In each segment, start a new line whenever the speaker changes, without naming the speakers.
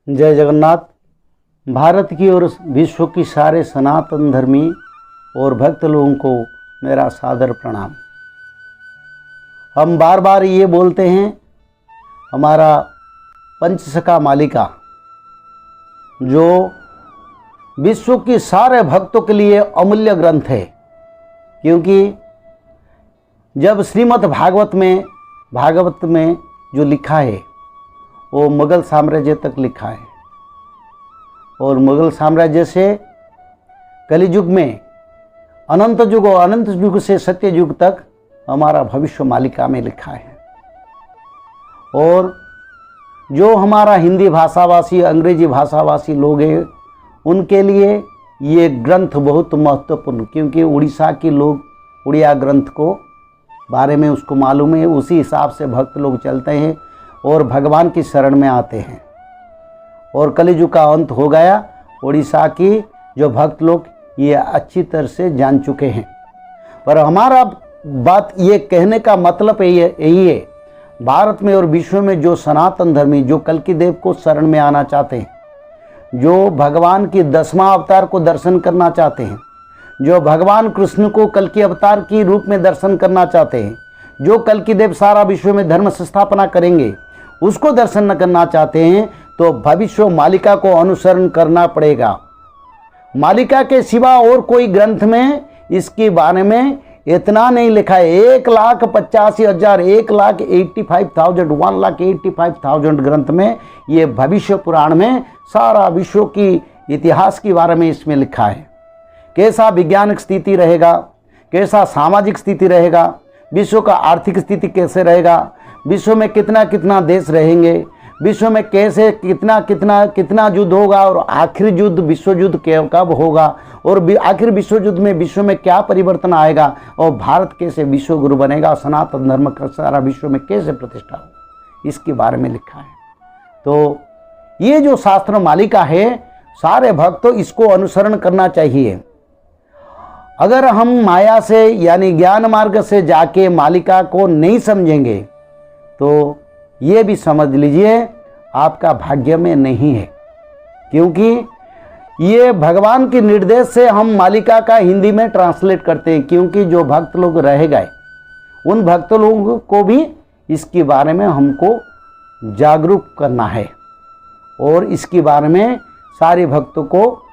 जय जगन्नाथ। भारत की और विश्व की सारे सनातन धर्मी और भक्त लोगों को मेरा सादर प्रणाम। हम बार बार ये बोलते हैं, हमारा पंचसखा मालिका जो विश्व की सारे भक्तों के लिए अमूल्य ग्रंथ है, क्योंकि जब श्रीमद् भागवत में जो लिखा है वो मुग़ल साम्राज्य तक लिखा है, और मुग़ल साम्राज्य से कलियुग में अनंत युग और अनंत युग से सत्य युग तक हमारा भविष्य मालिका में लिखा है। और जो हमारा हिंदी भाषाभाषी अंग्रेजी भाषाभाषी लोग हैं उनके लिए ये ग्रंथ बहुत महत्वपूर्ण, क्योंकि उड़ीसा के लोग उड़िया ग्रंथ को बारे में उसको मालूम है, उसी हिसाब से भक्त लोग चलते हैं और भगवान की शरण में आते हैं। और कलियुग का अंत हो गया, उड़ीसा की जो भक्त लोग ये अच्छी तरह से जान चुके हैं। पर हमारा बात ये कहने का मतलब यही है, भारत में और विश्व में जो सनातन धर्मी जो कल्कि देव को शरण में आना चाहते हैं, जो भगवान की 10वां अवतार को दर्शन करना चाहते हैं, जो भगवान कृष्ण को कल्कि अवतार की रूप में दर्शन करना चाहते हैं, जो कल्कि देव सारा विश्व में धर्म संस्थापना करेंगे उसको दर्शन करना चाहते हैं, तो भविष्य मालिका को अनुसरण करना पड़ेगा। मालिका के सिवा और कोई ग्रंथ में इसके बारे में इतना नहीं लिखा है। 1,85,000 1,85,000 ग्रंथ में ये भविष्य पुराण में सारा विश्व की इतिहास के बारे में इसमें लिखा है। कैसा वैज्ञानिक स्थिति रहेगा, कैसा सामाजिक स्थिति रहेगा, विश्व का आर्थिक स्थिति कैसे रहेगा, विश्व में कितना कितना देश रहेंगे, विश्व में कैसे कितना युद्ध होगा, और आखिरी युद्ध विश्व युद्ध कब होगा, और आखिर विश्व युद्ध में विश्व में क्या परिवर्तन आएगा, और भारत कैसे विश्व गुरु बनेगा, सनातन धर्म का सारा विश्व में कैसे प्रतिष्ठा हो, इसके बारे में लिखा है। तो ये जो शास्त्र मालिका है, सारे भक्तों इसको अनुसरण करना चाहिए। अगर हम माया से यानी ज्ञान मार्ग से जाके मालिका को नहीं समझेंगे तो ये भी समझ लीजिए आपका भाग्य में नहीं है, क्योंकि ये भगवान के निर्देश से हम मालिका का हिंदी में ट्रांसलेट करते हैं। क्योंकि जो भक्त लोग रह गए उन भक्त लोगों को भी इसके बारे में हमको जागरूक करना है, और इसके बारे में सारे भक्तों को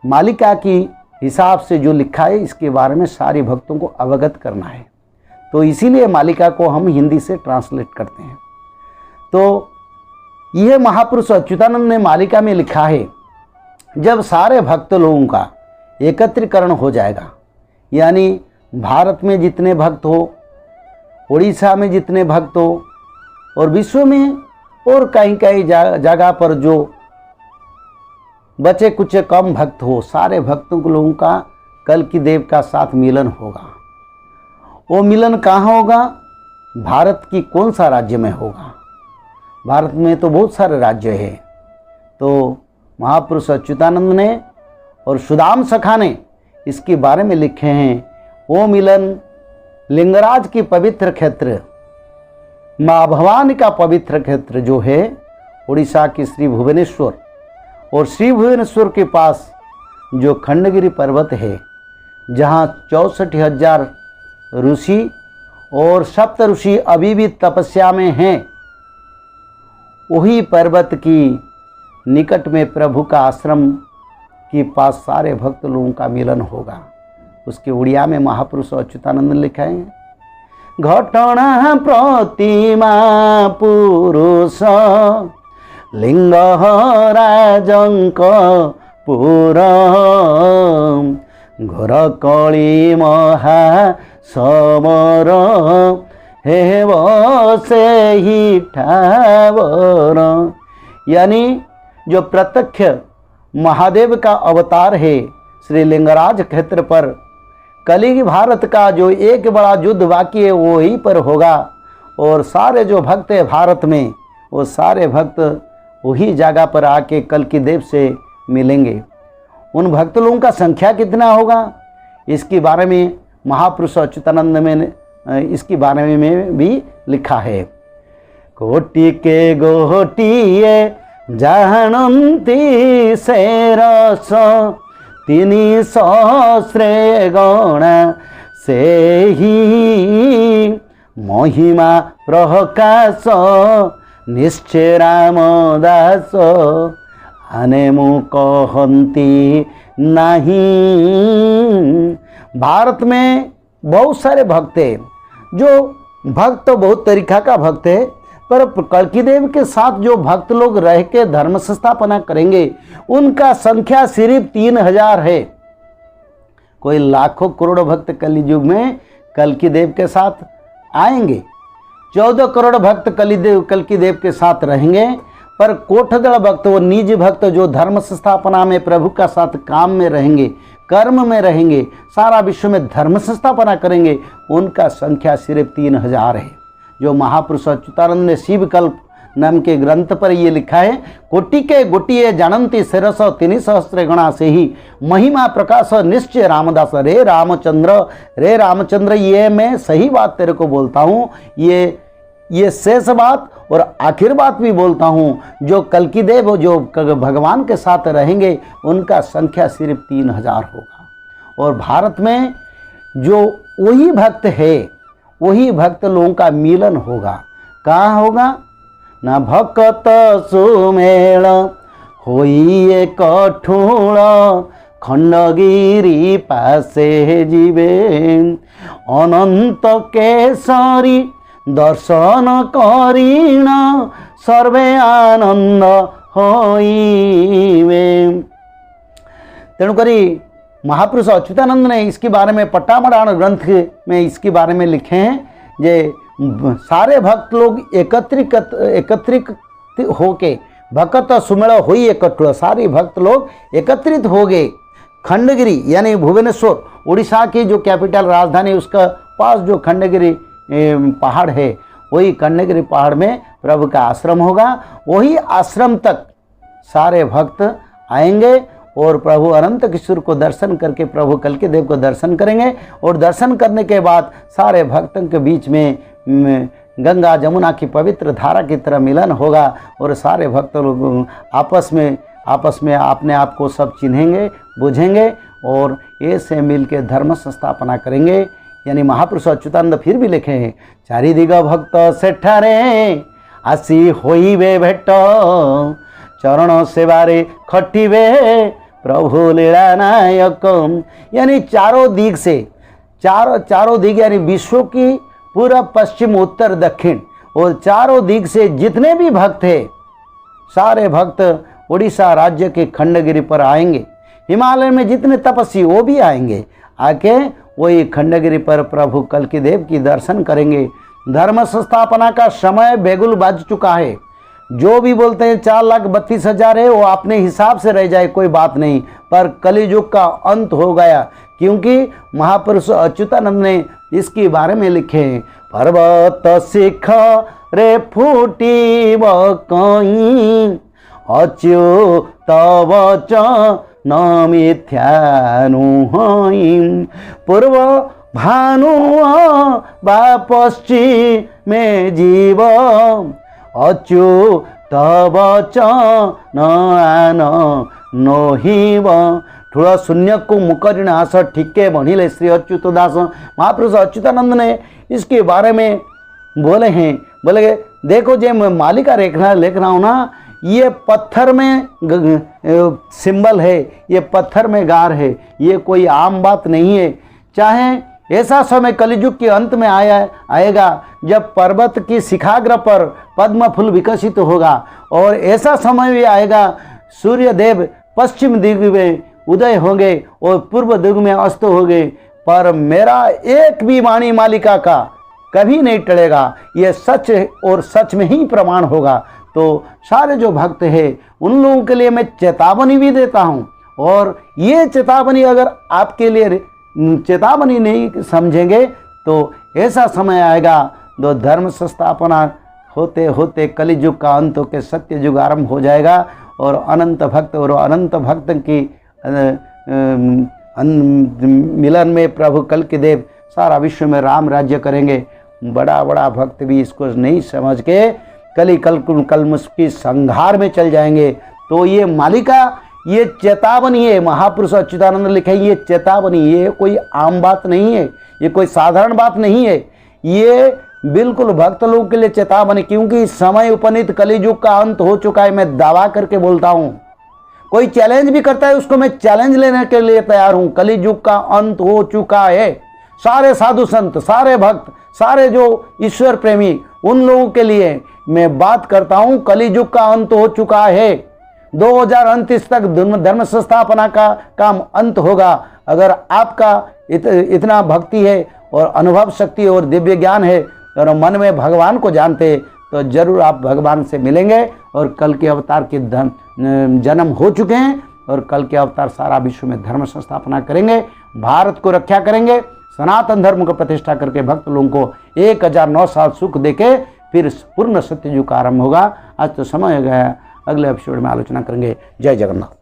मालिका की हिसाब से जो लिखा है इसके बारे में सारे भक्तों को अवगत करना है। तो इसीलिए मालिका को हम हिंदी से ट्रांसलेट करते हैं। तो यह महापुरुष अच्युतानंद ने मालिका में लिखा है, जब सारे भक्त लोगों का एकत्रीकरण हो जाएगा, यानी भारत में जितने भक्त हो, उड़ीसा में जितने भक्त हो, और विश्व में और कहीं कहीं जगह पर जो बचे कुछ कम भक्त हो, सारे भक्तों के लोगों का कल्कि देव का साथ मिलन होगा। वो मिलन कहाँ होगा, भारत की कौन सा राज्य में होगा। भारत में तो बहुत सारे राज्य हैं। तो महापुरुष अच्युतानंद ने और सुदाम सखा ने इसके बारे में लिखे हैं। वो मिलन लिंगराज की पवित्र क्षेत्र, माँ भवानी का पवित्र क्षेत्र जो है उड़ीसा की श्री भुवनेश्वर, और श्री भुवनेश्वर के पास जो खंडगिरी पर्वत है, जहाँ 64,000 ऋषि और सप्त ऋषि अभी भी तपस्या में हैं, वही पर्वत की निकट में प्रभु का आश्रम के पास सारे भक्त लोगों का मिलन होगा। उसके उड़िया में महापुरुष अच्युतानंद लिखा है, घटना प्रतिमा पुरुष लिंग राजंक पुर घोर कली महा समर हेव से ही ठावर, यानी जो प्रत्यक्ष महादेव का अवतार है श्री लिंगराज क्षेत्र पर, कलियुग भारत का जो एक बड़ा युद्ध बाकी है वो ही पर होगा, और सारे जो भक्त है भारत में वो सारे भक्त वही जगह पर आके कल्कि देव से मिलेंगे। उन भक्त लोगों का संख्या कितना होगा, इसके बारे में महापुरुष अच्युतानंद में इसके बारे में भी लिखा है। कोटि के गोटिए जानती से रस तिनि सहस्रे गणा से ही महिमा प्रकाश निश्चय रामदास आने मु कहती नहीं। भारत में बहुत सारे भक्त हैं, जो भक्त तो बहुत तरीका का भक्त है, पर कल्कि देव के साथ जो भक्त लोग रह के धर्म संस्थापना करेंगे उनका संख्या सिर्फ 3000 है। कोई लाखों करोड़ भक्त कलयुग में कल्कि देव के साथ आएंगे, 14 करोड़ भक्त कल्कि देव के साथ रहेंगे, पर कोटदल भक्त, वो निज भक्त जो धर्म संस्थापना में प्रभु का साथ काम में रहेंगे, कर्म में रहेंगे, सारा विश्व में धर्म संस्थापना करेंगे, उनका संख्या सिर्फ 3000 है। जो महापुरुष अच्युतानंद ने शिवकल्प नाम के ग्रंथ पर ये लिखा है, कोटि के गोटिए जानती शिरस तिनि सहस्त्र गणा से ही महिमा प्रकाश निश्चय रामदास। रे रामचंद्र, ये मैं सही बात तेरे को बोलता हूँ, ये शेष बात और आखिर बात भी बोलता हूँ। जो कल्कि देव जो भगवान के साथ रहेंगे उनका संख्या सिर्फ 3000 होगा। और भारत में जो वही भक्त है, वही भक्त लोगों का मिलन होगा। कहाँ होगा? ना भक्त सुमेल होइए कठोर खंडगिरी पासे जीवे अनंत केसरी दर्शन करीण सर्वे आनंद होइवे। तेणुकरी महापुरुष अच्युतानंद ने इसके बारे में पट्टामराण ग्रंथ में इसके बारे में लिखे हैं, जे सारे भक्त लोग एकत्रित होके भक्त सुमेल होई एकठुआ, सारे भक्त लोग एकत्रित हो गए खंडगिरी यानी भुवनेश्वर, उड़ीसा की जो कैपिटल राजधानी, उसका पास जो खंडगिरी पहाड़ है, वही खंडगिरी पहाड़ में प्रभु का आश्रम होगा। वही आश्रम तक सारे भक्त आएंगे और प्रभु अनंत किशोर को दर्शन करके प्रभु कल्कि देव को दर्शन करेंगे। और दर्शन करने के बाद सारे भक्तों के बीच में गंगा जमुना की पवित्र धारा की तरह मिलन होगा और सारे भक्त लोग आपस में अपने आप को सब चिन्हेंगे, बुझेंगे और ऐसे मिल के धर्म संस्थापना करेंगे। यानी महापुरुष अच्युतानंद फिर भी लिखे हैं, चारि दिग भक्त सेठारे आसी होइबे भेट चरण सेवारे खटिबे प्रभु लीला नायक। यानी चारों दिग से चारों दिग यानी विश्व की पूरा पश्चिम उत्तर दक्षिण और चारों दिग से जितने भी भक्त हैं, सारे भक्त उड़ीसा राज्य के खंडगिरी पर आएंगे। हिमालय में जितने तपस्वी वो भी आएंगे, आके वही खंडगिरी पर प्रभु कल्कि देव की दर्शन करेंगे। धर्म संस्थापना का समय बेगुल बज चुका है। जो भी बोलते हैं 4,32,000 है, वो अपने हिसाब से रह जाए, कोई बात नहीं, पर कलियुग का अंत हो गया, क्योंकि महापुरुष अच्युतानंद ने इसके बारे में लिखे हैं, पर्वत शिख रे फूटी कहीं अच्युत वचन मिथ्यानु पूर्व भानु बा पश्चिमे जीव अच्युत वचन आन नहिब। ठूल शून्य को मुकरिण आस ठीके बढ़िले श्री अच्युत दास। महापुरुष अच्युतानंद ने इसके बारे में बोले हैं, बोले देखो जे मैं मालिका लिख रहा हूँ ना, ये पत्थर में सिंबल है, ये पत्थर में गार है, ये कोई आम बात नहीं है। चाहे ऐसा समय कलियुग के अंत में आएगा जब पर्वत की शिखाग्र पर पद्म फूल विकसित होगा, और ऐसा समय भी आएगा सूर्य देव पश्चिम दिग में उदय होंगे और पूर्व दिग में अस्त होंगे, पर मेरा एक भी वाणी मालिका का कभी नहीं टलेगा। ये सच और सच में ही प्रमाण होगा। तो सारे जो भक्त हैं उन लोगों के लिए मैं चेतावनी भी देता हूँ, और ये चेतावनी अगर आपके लिए चेतावनी नहीं समझेंगे तो ऐसा समय आएगा तो धर्म संस्थापना होते होते कलियुग का अंत होकर सत्य युग आरंभ हो जाएगा, और अनंत भक्त की मिलन में प्रभु कल्कि देव सारा विश्व में राम राज्य करेंगे। बड़ा भक्त भी इसको नहीं समझ के कलमुष की संहार में चल जाएंगे। तो ये मालिका, ये चेतावनी है, महापुरुष अच्युतानंद लिखे ये चेतावनी, ये कोई आम बात नहीं है, ये कोई साधारण बात नहीं है, ये बिल्कुल भक्त लोगों के लिए चेतावनी। क्योंकि समय उपनीत कलियुग का अंत हो चुका है, मैं दावा करके बोलता हूँ। कोई चैलेंज भी करता है उसको मैं चैलेंज लेने के लिए तैयार हूँ। कलियुग का अंत हो चुका है। सारे साधु संत, सारे भक्त, सारे जो ईश्वर प्रेमी, उन लोगों के लिए मैं बात करता हूँ, कलियुग का अंत हो चुका है। 2029 तक धर्म संस्थापना का काम अंत होगा। अगर आपका इतना भक्ति है और अनुभव शक्ति और दिव्य ज्ञान है और मन में भगवान को जानते, तो जरूर आप भगवान से मिलेंगे। और कल के अवतार के जन्म हो चुके हैं और कल के अवतार सारा विश्व में धर्म संस्थापना करेंगे, भारत को रक्षा करेंगे, सनातन धर्म को प्रतिष्ठा करके भक्त लोगों को 1009 साल सुख देके फिर पूर्ण सत्ययुग का आरंभ होगा। आज तो समय हो गया, अगले एपिसोड में आलोचना करेंगे। जय जगन्नाथ।